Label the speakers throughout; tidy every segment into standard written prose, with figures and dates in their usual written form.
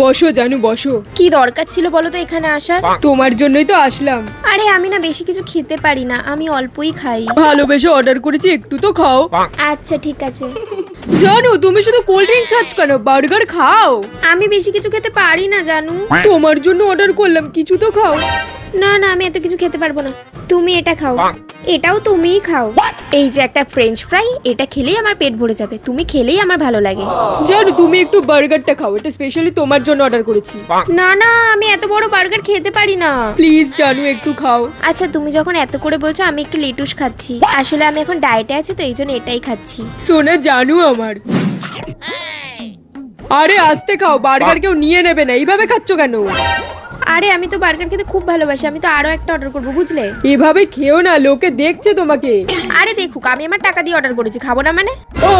Speaker 1: বসো জানু বসো।
Speaker 2: কি দরকার ছিল বলো তো এখানে আসার?
Speaker 1: তোমার জন্যই তো আসলাম।
Speaker 2: আরে আমি না বেশি কিছু খেতে পারি না, আমি অল্পই খাই।
Speaker 1: ভালোবেসে অর্ডার করেছি, একটু তো খাও।
Speaker 2: আচ্ছা ঠিক আছে।
Speaker 1: জানু তুমি শুধু কোল্ড ড্রিঙ্কস খাচ্ছ কেন? বার্গার খাও।
Speaker 2: আমি বেশি কিছু খেতে পারি না জানু।
Speaker 1: তোমার জন্য অর্ডার করলাম, কিছু তো খাও।
Speaker 2: না না আমি এত কিছু খেতে পারবো না, তুমি এটা খাও। এটাও তুমিই খাও। এই যে একটা ফ্রেঞ্চ ফ্রাই, এটা খেলেই আমার পেট ভরে যাবে, তুমি খেলেই আমার ভালো লাগে।
Speaker 1: জানু তুমি একটু বার্গারটা খাও, এটা স্পেশালি তোমার জন্য অর্ডার করেছি।
Speaker 2: না না আমি এত বড় বার্গার খেতে পারি না।
Speaker 1: প্লিজ জানু একটু খাও।
Speaker 2: আচ্ছা তুমি যখন এত করে বলছো, আমি একটু লেটুস খাচ্ছি। আসলে আমি এখন ডায়েটে আছি তো এই জন্য এটাই খাচ্ছি।
Speaker 1: সোনা জানু আমার। আরে আস্তে খাও, বার্গার কেউ নিয়ে নেবে না, এইভাবে খাচ্ছ কেন?
Speaker 2: আরে আমি তো বার্গার খেতে খুব ভালোবাসি, আমি তো আরো একটা অর্ডার করবো বুঝলে।
Speaker 1: এভাবে খেও না, লোকে দেখছে তোমাকে।
Speaker 2: আরে দেখুক, আমি আমার টাকা দিয়ে অর্ডার করেছি, খাবো না মানে?
Speaker 1: ও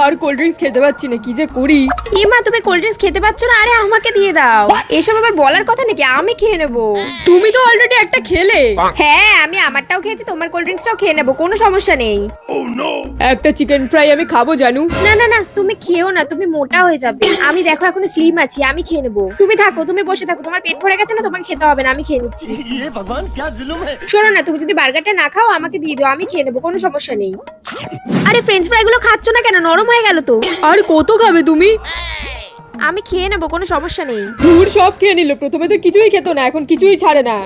Speaker 1: আর কোল্ড ড্রিঙ্কস খেতে পাচ্ছি না, কি যে করি।
Speaker 2: মা তুমি কোল্ড ড্রিঙ্কস খেতে পাচ্ছ না? আরে আমাকে দিয়ে দাও। এসব আবার বলার কথা নাকি? আমি খেয়ে নেবো।
Speaker 1: তুমি তো অলরেডি একটা খেলে।
Speaker 2: হ্যাঁ আমি আমারটাও খেয়েছি, তোমার কোল্ড ড্রিঙ্কসটাও খেয়ে নেবো, কোনো সমস্যা নেই।
Speaker 1: একটা চিকেন ফ্রাই আমি খাবো জানু।
Speaker 2: না না না তুমি খেও না, তুমি মোটা হয়ে যাবে। আমি দেখো এখন স্লিম আছি, আমি খেয়ে নেবো। তুমি থাকো, তুমি বসে থাকো, তোমার পেট ভরে গেছে না, তোমাকে খেতে হবে না, আমি খেয়ে নিচ্ছি। শোনো না, তুমি যদি বার্গারটা না খাও আমাকে দিয়ে দাও, আমি খেয়ে নেবো, কোনো সমস্যা নেই। আরে ফ্রেঞ্চ ফ্রাই গুলো খাচ্ছ না কেন? নরম হয়ে গেল তো।
Speaker 1: আর কত খাবে তুমি?
Speaker 2: আমি খেয়ে নেবো, কোনো সমস্যা নেই।
Speaker 1: ধুর সব খেয়ে নিল, প্রথমে তো কিছুই খেত না, এখন কিছুই ছাড়ে না।